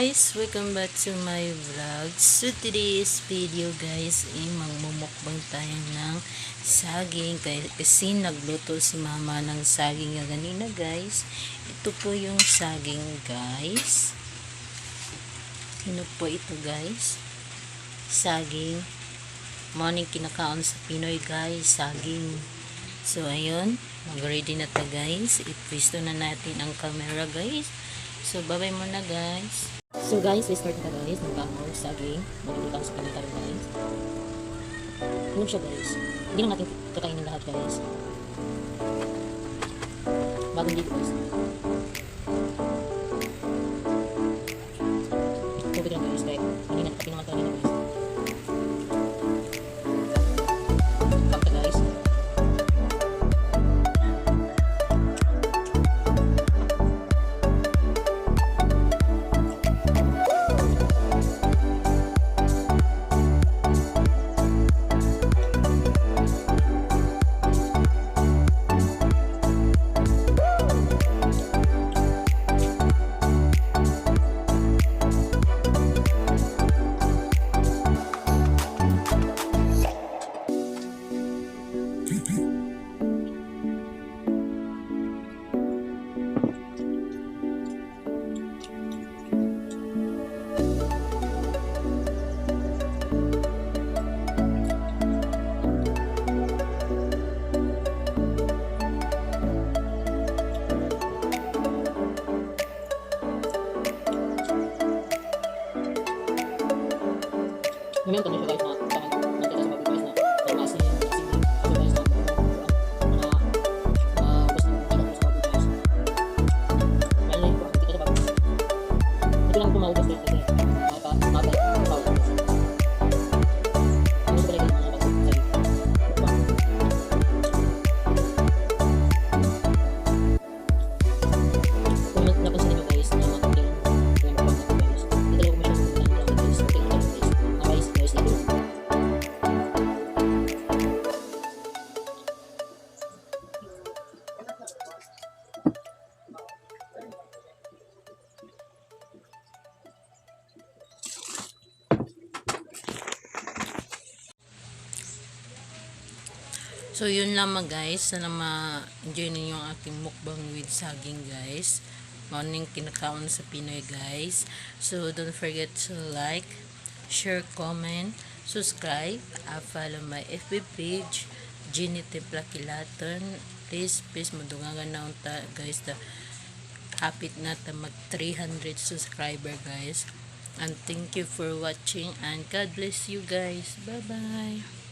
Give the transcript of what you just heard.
guys, welcome back to my vlog. So today's video guys, magmumukbang tayo ng saging kasi nagluto si mama ng saging ganina guys. Ito po yung saging guys. Ano po ito guys? Saging. Morning kinakaon sa Pinoy guys, saging. So ayun, mag-ready na ta guys. Ipwisto na natin ang camera guys. So, bye-bye muna guys. So guys, let's start na guys. Magkakaon saging. Magkakaon sa pinita guys. Ano siya guys? Hindi lang natin kakainin lahat guys. Bagong ligo guys. Tubig lang guys. Kaya hindi natin kapinaman tayo guys. Kapta guys. Ngayon ito siya guys na natin sa bago guys na maasin asin din ito guys na basta nagkakaroon sa bago guys meron rin po kita sa bago ito lang po maubos guys kasi matay ang bago guys ano sa balik mga bago guys kung napansin nyo guys na matay yung bago guys ito lang po So, yun lamang guys. Sana ma-enjoy ninyo ang aking mukbang with saging guys. Morning kinakaon sa Pinoy guys. So, don't forget to like, share, comment, subscribe, follow my FB page, Ginny Templa Kilaton. Please, madungangan na unta guys. Hapit na ta mag 300 subscriber guys. And thank you for watching and God bless you guys. Bye-bye.